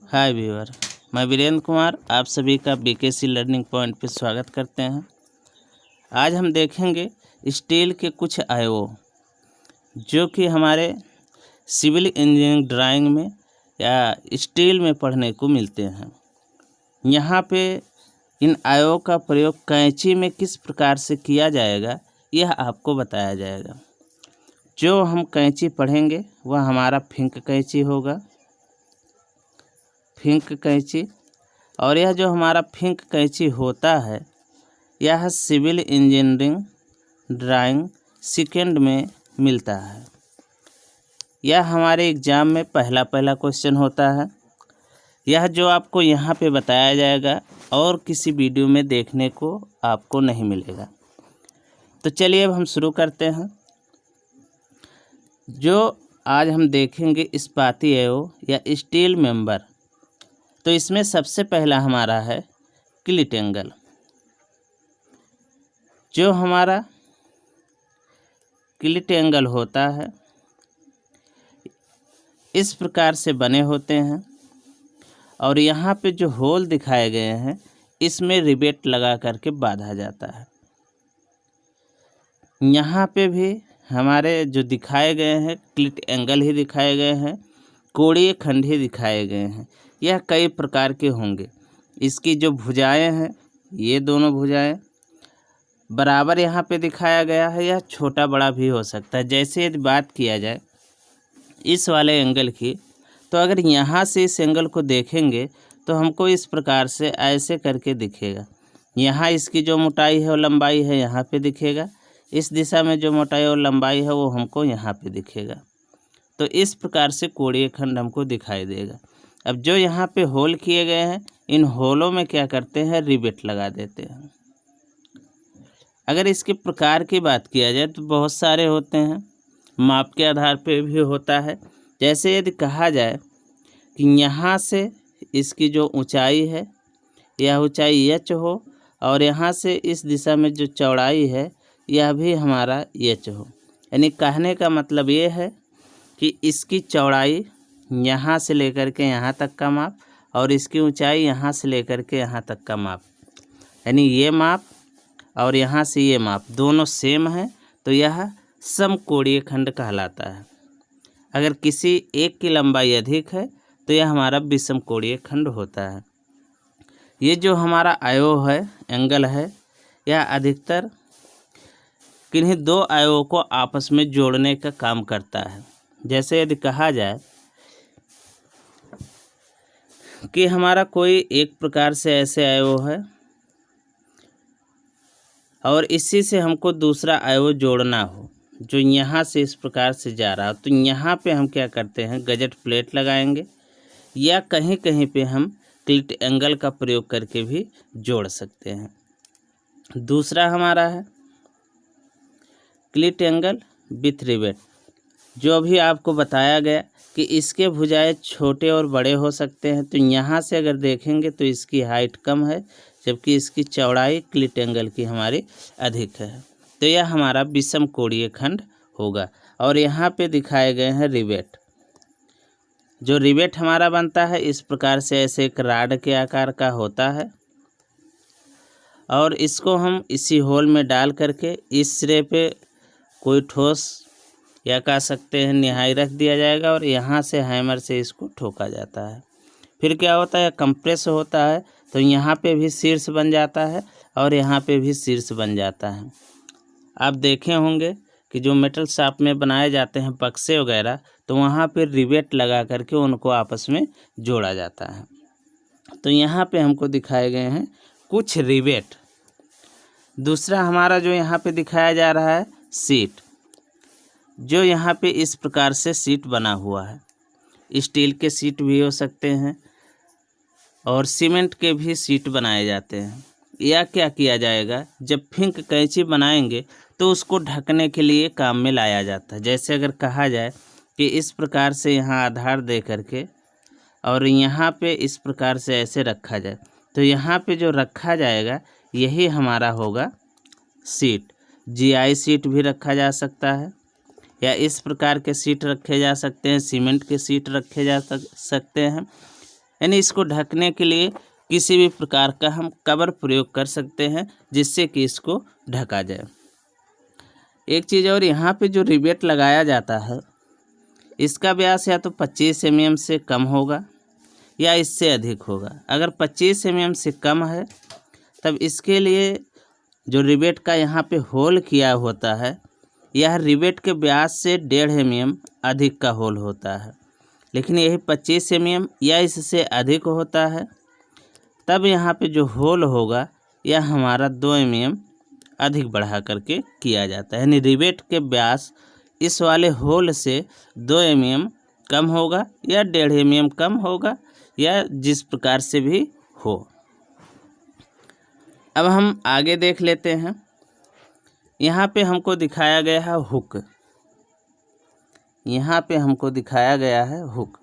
हाय viewer, मैं वीरेंद्र कुमार आप सभी का बीकेसी लर्निंग पॉइंट पर स्वागत करते हैं। आज हम देखेंगे स्टील के कुछ अवयव जो कि हमारे सिविल इंजीनियरिंग ड्राइंग में या स्टील में पढ़ने को मिलते हैं। यहाँ पे इन अवयवों का प्रयोग कैंची में किस प्रकार से किया जाएगा यह आपको बताया जाएगा। जो हम कैंची पढ़ेंगे वह हमारा फिंक कैंची होगा, फिंक कैंची। और यह जो हमारा फिंक कैंची होता है यह सिविल इंजीनियरिंग ड्राइंग सेकेंड में मिलता है। यह हमारे एग्ज़ाम में पहला क्वेश्चन होता है। यह जो आपको यहाँ पे बताया जाएगा और किसी वीडियो में देखने को आपको नहीं मिलेगा। तो चलिए अब हम शुरू करते हैं। जो आज हम देखेंगे इस्पाती अवयव या स्टील मेंबर, तो इसमें सबसे पहला हमारा है क्लिट एंगल। जो हमारा क्लिट एंगल होता है इस प्रकार से बने होते हैं और यहाँ पे जो होल दिखाए गए हैं इसमें रिवेट लगा करके बांधा जाता है। यहाँ पे भी हमारे जो दिखाए गए हैं क्लिट एंगल ही दिखाए गए हैं, कोणीय खंड ही दिखाए गए हैं। यह कई प्रकार के होंगे। इसकी जो भुजाएं हैं ये दोनों भुजाएं बराबर यहाँ पे दिखाया गया है, यह छोटा बड़ा भी हो सकता है। जैसे यदि बात किया जाए इस वाले एंगल की, तो अगर यहाँ से इस एंगल को देखेंगे तो हमको इस प्रकार से ऐसे करके दिखेगा। यहाँ इसकी जो मोटाई है और लंबाई है यहाँ पे दिखेगा, इस दिशा में जो मोटाई और लंबाई है वो हमको यहाँ पे दिखेगा। तो इस प्रकार से कोणीय खंड हमको दिखाई देगा। अब जो यहाँ पे होल किए गए हैं इन होलों में क्या करते हैं, रिवेट लगा देते हैं। अगर इसके प्रकार की बात किया जाए तो बहुत सारे होते हैं, माप के आधार पे भी होता है। जैसे यदि कहा जाए कि यहाँ से इसकी जो ऊंचाई है यह ऊंचाई h हो और यहाँ से इस दिशा में जो चौड़ाई है यह भी हमारा h हो, यानी कहने का मतलब ये है कि इसकी चौड़ाई यहाँ से लेकर के यहाँ तक का माप और इसकी ऊंचाई यहाँ से लेकर के यहाँ तक का माप, यानी ये माप और यहाँ से ये माप दोनों सेम है, तो यह समकोणीय खंड कहलाता है। अगर किसी एक की लंबाई अधिक है तो यह हमारा विषमकोणीय खंड होता है। ये जो हमारा अवयव है, एंगल है, यह अधिकतर किन्हीं दो अवयवों को आपस में जोड़ने का काम करता है। जैसे यदि कहा जाए कि हमारा कोई एक प्रकार से ऐसे अवयव है और इसी से हमको दूसरा अवयव जोड़ना हो जो यहाँ से इस प्रकार से जा रहा हो, तो यहाँ पे हम क्या करते हैं, गजट प्लेट लगाएंगे या कहीं कहीं पे हम क्लिट एंगल का प्रयोग करके भी जोड़ सकते हैं। दूसरा हमारा है क्लिट एंगल विथ रिवेट। जो अभी आपको बताया गया कि इसके भुजाएं छोटे और बड़े हो सकते हैं, तो यहाँ से अगर देखेंगे तो इसकी हाइट कम है जबकि इसकी चौड़ाई क्लिट एंगल की हमारी अधिक है, तो यह हमारा विषम कोणीय खंड होगा। और यहाँ पे दिखाए गए हैं रिवेट। जो रिवेट हमारा बनता है इस प्रकार से ऐसे एक राड के आकार का होता है और इसको हम इसी होल में डाल करके इस सिरे पे कोई ठोस या कह सकते हैं निहाई रख दिया जाएगा और यहाँ से हैमर से इसको ठोका जाता है। फिर क्या होता है, कंप्रेस होता है, तो यहाँ पे भी शीर्ष बन जाता है और यहाँ पे भी शीर्ष बन जाता है। आप देखे होंगे कि जो मेटल शॉप में बनाए जाते हैं बक्से वगैरह, तो वहाँ पे रिवेट लगा करके उनको आपस में जोड़ा जाता है। तो यहाँ पे हमको दिखाए गए हैं कुछ रिवेट। दूसरा हमारा जो यहाँ पे दिखाया जा रहा है सीट। जो यहाँ पे इस प्रकार से सीट बना हुआ है, स्टील के सीट भी हो सकते हैं और सीमेंट के भी सीट बनाए जाते हैं। या क्या किया जाएगा, जब फिंक कैंची बनाएंगे तो उसको ढकने के लिए काम में लाया जाता है। जैसे अगर कहा जाए कि इस प्रकार से यहाँ आधार दे करके और यहाँ पे इस प्रकार से ऐसे रखा जाए, तो यहाँ पे जो रखा जाएगा यही हमारा होगा सीट। जीआई सीट भी रखा जा सकता है या इस प्रकार के सीट रखे जा सकते हैं, सीमेंट के सीट रखे जा सकते हैं। यानी इसको ढकने के लिए किसी भी प्रकार का हम कवर प्रयोग कर सकते हैं जिससे कि इसको ढका जाए। एक चीज़ और, यहाँ पे जो रिवेट लगाया जाता है इसका व्यास या तो 25 mm से कम होगा या इससे अधिक होगा। अगर 25 mm से कम है तब इसके लिए जो रिवेट का यहाँ पे होल किया होता है यह रिवेट के व्यास से 1.5 mm अधिक का होल होता है। लेकिन यही 25 mm या इससे अधिक होता है तब यहाँ पे जो होल होगा यह हमारा 2 mm अधिक बढ़ा करके किया जाता है। यानी रिवेट के व्यास इस वाले होल से 2 mm कम होगा या 1.5 mm कम होगा या जिस प्रकार से भी हो। अब हम आगे देख लेते हैं। यहाँ पे हमको दिखाया गया है हुक। यहाँ पे हमको दिखाया गया है हुक।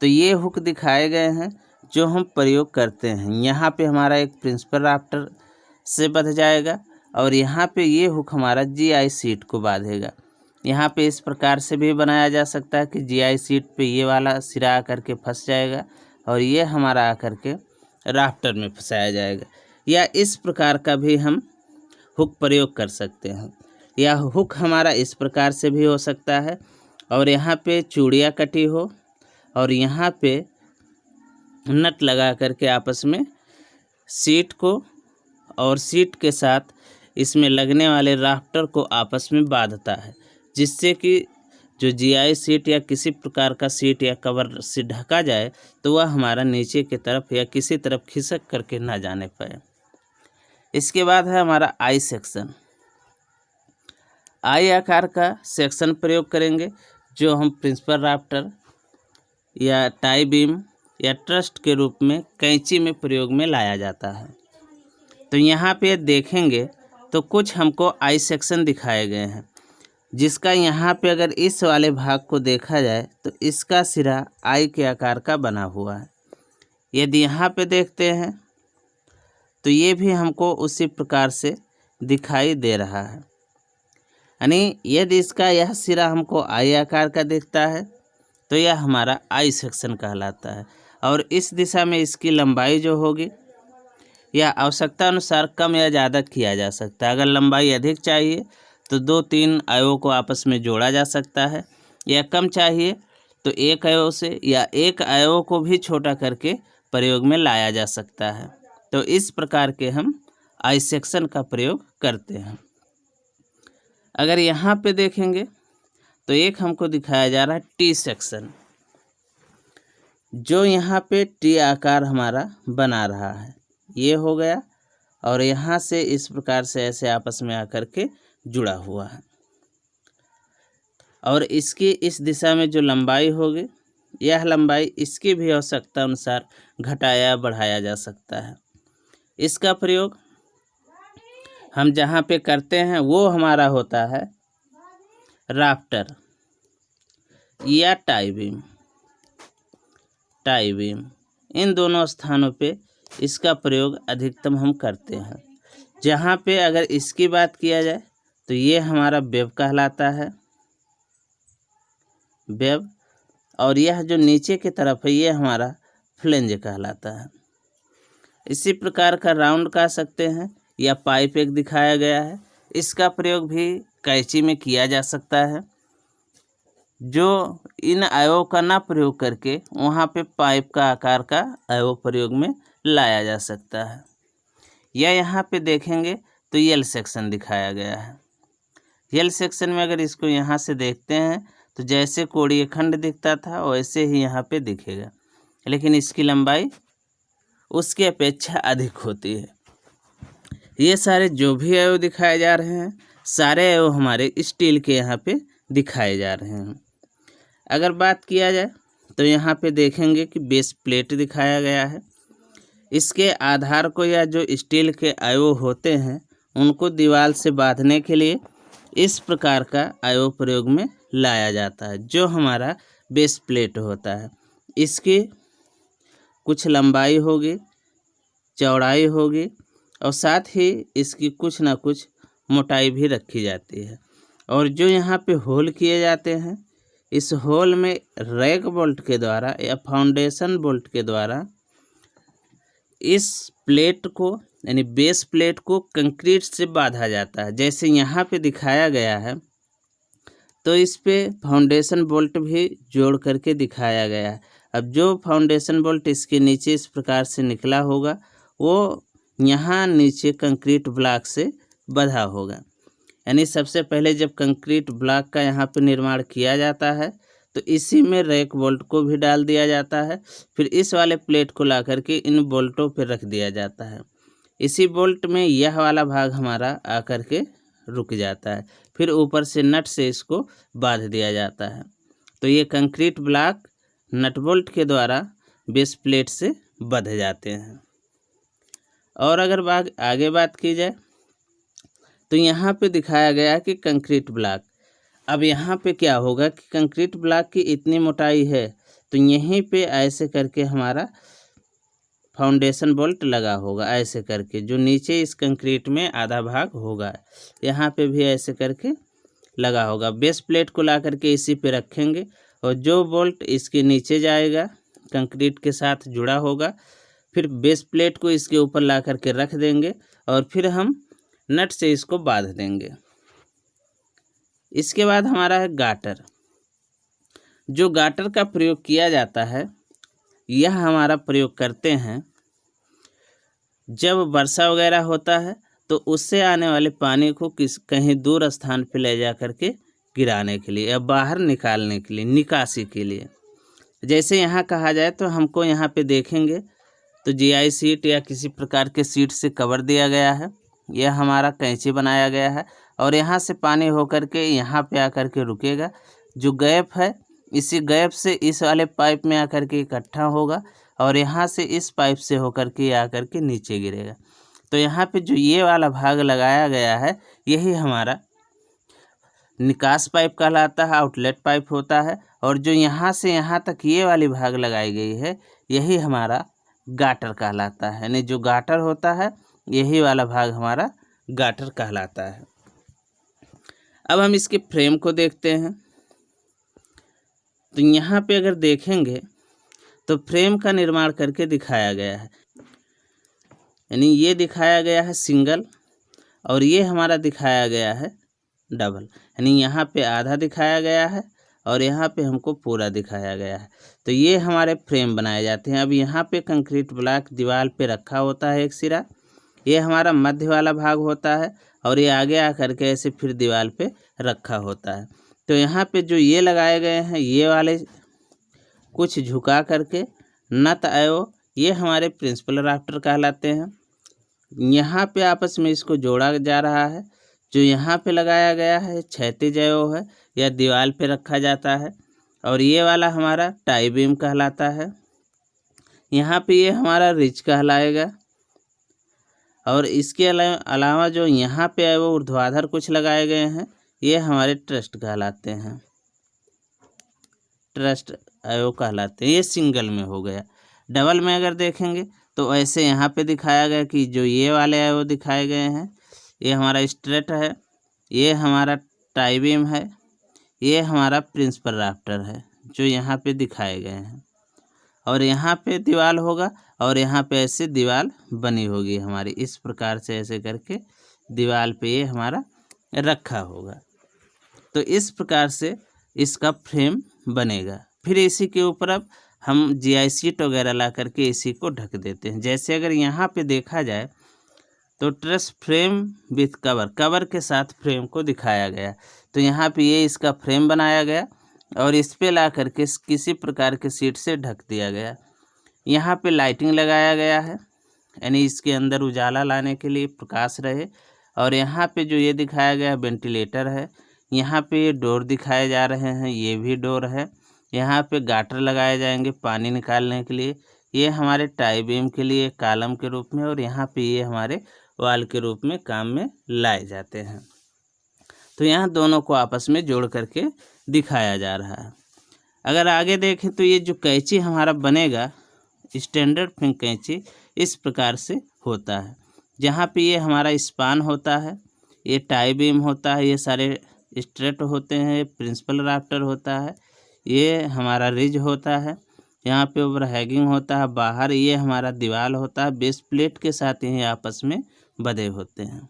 तो ये हुक दिखाए गए हैं जो हम प्रयोग करते हैं। यहाँ पे हमारा एक प्रिंसिपल राफ्टर से बंध जाएगा और यहाँ पे ये हुक हमारा GI सीट को बांधेगा। यहाँ पे इस प्रकार से भी बनाया जा सकता है कि GI सीट पे ये वाला सिरा आकर के फंस जाएगा और ये हमारा आकर के राफ्टर में फंसाया जाएगा। या इस प्रकार का भी हम हुक प्रयोग कर सकते हैं। या हुक हमारा इस प्रकार से भी हो सकता है और यहाँ पे चूड़ियाँ कटी हो और यहाँ पे नट लगा करके आपस में सीट को और सीट के साथ इसमें लगने वाले राफ्टर को आपस में बांधता है, जिससे कि जो GI सीट या किसी प्रकार का सीट या कवर से ढका जाए तो वह हमारा नीचे की तरफ या किसी तरफ खिसक करके ना जाने पाए। इसके बाद है हमारा आई सेक्शन। आई आकार का सेक्शन प्रयोग करेंगे जो हम प्रिंसिपल राफ्टर या टाई बीम या ट्रस्ट के रूप में कैंची में प्रयोग में लाया जाता है। तो यहाँ पे देखेंगे तो कुछ हमको आई सेक्शन दिखाए गए हैं, जिसका यहाँ पे अगर इस वाले भाग को देखा जाए तो इसका सिरा आई के आकार का बना हुआ है। यदि यहाँ पे देखते हैं तो ये भी हमको उसी प्रकार से दिखाई दे रहा है। यानी यदि इसका यह सिरा हमको आई आकार का दिखता है तो यह हमारा आई सेक्शन कहलाता है। और इस दिशा में इसकी लंबाई जो होगी यह आवश्यकता अनुसार कम या ज़्यादा किया जा सकता है। अगर लंबाई अधिक चाहिए तो 2-3 आयों को आपस में जोड़ा जा सकता है, या कम चाहिए तो एक आयो से या एक आयो को भी छोटा करके प्रयोग में लाया जा सकता है। तो इस प्रकार के हम आई सेक्शन का प्रयोग करते हैं। अगर यहाँ पे देखेंगे तो एक हमको दिखाया जा रहा है टी सेक्शन, जो यहाँ पे टी आकार हमारा बना रहा है। ये हो गया और यहाँ से इस प्रकार से ऐसे आपस में आकर के जुड़ा हुआ है। और इसकी इस दिशा में जो लंबाई होगी यह लंबाई इसकी भी आवश्यकता अनुसार घटाया बढ़ाया जा सकता है। इसका प्रयोग हम जहाँ पे करते हैं वो हमारा होता है राफ्टर या टाई बीम। टाई बीम इन दोनों स्थानों पे इसका प्रयोग अधिकतम हम करते हैं। जहाँ पे अगर इसकी बात किया जाए तो ये हमारा वेब कहलाता है, वेब। और यह जो नीचे की तरफ है ये हमारा फ्लेंज कहलाता है। इसी प्रकार का राउंड कह सकते हैं या पाइप एक दिखाया गया है। इसका प्रयोग भी कैंची में किया जा सकता है, जो इन आयों का ना प्रयोग करके वहाँ पे पाइप का आकार का आयो प्रयोग में लाया जा सकता है। या यहाँ पे देखेंगे तो यल सेक्शन दिखाया गया है। यल सेक्शन में अगर इसको यहाँ से देखते हैं तो जैसे कोड़ीय खंड दिखता था वैसे ही यहाँ पे दिखेगा, लेकिन इसकी लंबाई उसकी अपेक्षा अधिक होती है। ये सारे जो भी आयो दिखाए जा रहे हैं सारे आयो हमारे स्टील के यहाँ पे दिखाए जा रहे हैं। अगर बात किया जाए तो यहाँ पे देखेंगे कि बेस प्लेट दिखाया गया है। इसके आधार को या जो स्टील के आयो होते हैं उनको दीवार से बांधने के लिए इस प्रकार का आयो प्रयोग में लाया जाता है, जो हमारा बेस प्लेट होता है। इसकी कुछ लंबाई होगी, चौड़ाई होगी और साथ ही इसकी कुछ ना कुछ मोटाई भी रखी जाती है। और जो यहाँ पे होल किए जाते हैं इस होल में रैक बोल्ट के द्वारा या फाउंडेशन बोल्ट के द्वारा इस प्लेट को यानी बेस प्लेट को कंक्रीट से बांधा जाता है। जैसे यहाँ पे दिखाया गया है, तो इस पे फाउंडेशन बोल्ट भी जोड़ करके दिखाया गया है। अब जो फाउंडेशन बोल्ट इसके नीचे इस प्रकार से निकला होगा, वो यहाँ नीचे कंक्रीट ब्लॉक से बंधा होगा। यानी सबसे पहले जब कंक्रीट ब्लॉक का यहाँ पे निर्माण किया जाता है, तो इसी में रैक बोल्ट को भी डाल दिया जाता है। फिर इस वाले प्लेट को ला करके इन बोल्टों पर रख दिया जाता है। इसी बोल्ट में यह वाला भाग हमारा आकर के रुक जाता है। फिर ऊपर से नट से इसको बांध दिया जाता है। तो ये कंक्रीट ब्लॉक नट बोल्ट के द्वारा बेस प्लेट से बंध जाते हैं। और अगर आगे बात की जाए, तो यहाँ पे दिखाया गया कि कंक्रीट ब्लॉक, अब यहाँ पे क्या होगा कि कंक्रीट ब्लॉक की इतनी मोटाई है, तो यहीं पे ऐसे करके हमारा फाउंडेशन बोल्ट लगा होगा। ऐसे करके जो नीचे इस कंक्रीट में आधा भाग होगा, यहाँ पे भी ऐसे करके लगा होगा। बेस प्लेट को ला करके इसी पे रखेंगे और जो बोल्ट इसके नीचे जाएगा कंक्रीट के साथ जुड़ा होगा, फिर बेस प्लेट को इसके ऊपर ला करके रख देंगे और फिर हम नट से इसको बांध देंगे। इसके बाद हमारा है गाटर। जो गाटर का प्रयोग किया जाता है, यह हमारा प्रयोग करते हैं जब वर्षा वगैरह होता है, तो उससे आने वाले पानी को कहीं दूर स्थान पे ले जा करके गिराने के लिए या बाहर निकालने के लिए, निकासी के लिए। जैसे यहाँ कहा जाए तो हमको यहाँ पे देखेंगे तो जीआई सीट या किसी प्रकार के सीट से कवर दिया गया है। यह हमारा कैंची बनाया गया है और यहाँ से पानी होकर के यहाँ पे आकर के रुकेगा। जो गैप है, इसी गैप से इस वाले पाइप में आकर के इकट्ठा होगा और यहाँ से इस पाइप से होकर के आकर के नीचे गिरेगा। तो यहाँ पे जो ये वाला भाग लगाया गया है, यही हमारा निकास पाइप कहलाता है, आउटलेट पाइप होता है। और जो यहाँ से यहाँ तक ये वाली भाग लगाई गई है, यही हमारा गाटर कहलाता है। यानी जो गाटर होता है, यही वाला भाग हमारा गाटर कहलाता है। अब हम इसके फ्रेम को देखते हैं। तो यहाँ पे अगर देखेंगे तो फ्रेम का निर्माण करके दिखाया गया है। यानी ये दिखाया गया है सिंगल और ये हमारा दिखाया गया है डबल। यानी यहाँ पे आधा दिखाया गया है और यहाँ पे हमको पूरा दिखाया गया है। तो ये हमारे फ्रेम बनाए जाते हैं। अब यहाँ पे कंक्रीट ब्लॉक दीवार पे रखा होता है एक सिरा, ये हमारा मध्य वाला भाग होता है और ये आगे आकर के ऐसे फिर दीवार पे रखा होता है। तो यहाँ पे जो ये लगाए गए हैं, ये वाले कुछ झुका करके नट एवं ये हमारे प्रिंसिपल राफ्टर कहलाते हैं। यहाँ पे आपस में इसको जोड़ा जा रहा है। जो यहाँ पे लगाया गया है क्षैतिज एवं है, या दीवार पे रखा जाता है। और ये वाला हमारा टाई बीम कहलाता है। यहाँ पे ये हमारा रिच कहलाएगा। और इसके अलावा जो यहाँ पे है वो ऊर्ध्वाधर कुछ लगाए गए हैं, ये हमारे ट्रस्ट कहलाते हैं। ट्रस्ट एवं कहलाते हैं। ये सिंगल में हो गया। डबल में अगर देखेंगे तो ऐसे यहाँ पे दिखाया गया कि जो ये वाले है वो दिखाए गए हैं, ये हमारा स्ट्रेट है, ये हमारा टाई बीम है, ये हमारा प्रिंसिपल राफ्टर है जो यहाँ पे दिखाए गए हैं। और यहाँ पे दीवार होगा और यहाँ पे ऐसे दीवार बनी होगी हमारी, इस प्रकार से ऐसे करके दीवार पे ये हमारा रखा होगा। तो इस प्रकार से इसका फ्रेम बनेगा। फिर इसी के ऊपर अब हम जीआई सीट वगैरह ला करके इसी को ढक देते हैं। जैसे अगर यहाँ पे देखा जाए तो ट्रस फ्रेम विथ कवर के साथ फ्रेम को दिखाया गया। तो यहाँ पे ये इसका फ्रेम बनाया गया और इस पे ला करके किसी प्रकार के सीट से ढक दिया गया। यहाँ पे लाइटिंग लगाया गया है, यानी इसके अंदर उजाला लाने के लिए, प्रकाश रहे। और यहाँ पे जो ये दिखाया गया है वेंटिलेटर है। यहाँ पे ये डोर दिखाए जा रहे हैं, ये भी डोर है। यहाँ पे गाटर लगाए जाएंगे पानी निकालने के लिए। ये हमारे टाई बीम के लिए कॉलम के रूप में, और यहाँ पे ये हमारे वाल के रूप में काम में लाए जाते हैं। तो यहाँ दोनों को आपस में जोड़ करके दिखाया जा रहा है। अगर आगे देखें तो ये जो कैंची हमारा बनेगा, स्टैंडर्ड फिंग कैंची इस प्रकार से होता है। जहाँ पे ये हमारा स्पान होता है, ये टाई बीम होता है, ये सारे स्ट्रेट होते हैं, प्रिंसिपल राफ्टर होता है, ये हमारा रिज होता है, यहाँ पे ओवर हैगिंग होता है, बाहर ये हमारा दीवार होता है, बेस प्लेट के साथ ये आपस में बंधे होते हैं।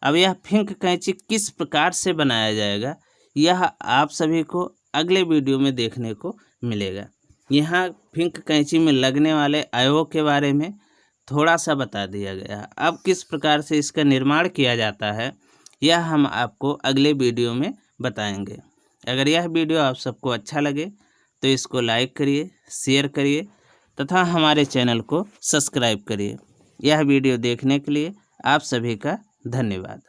अब यह फिंक कैंची किस प्रकार से बनाया जाएगा, यह आप सभी को अगले वीडियो में देखने को मिलेगा। यहाँ फिंक कैंची में लगने वाले अवयवों के बारे में थोड़ा सा बता दिया गया है। अब किस प्रकार से इसका निर्माण किया जाता है यह हम आपको अगले वीडियो में बताएंगे। अगर यह वीडियो आप सबको अच्छा लगे तो इसको लाइक करिए, शेयर करिए तथा हमारे चैनल को सब्सक्राइब करिए। यह वीडियो देखने के लिए आप सभी का धन्यवाद।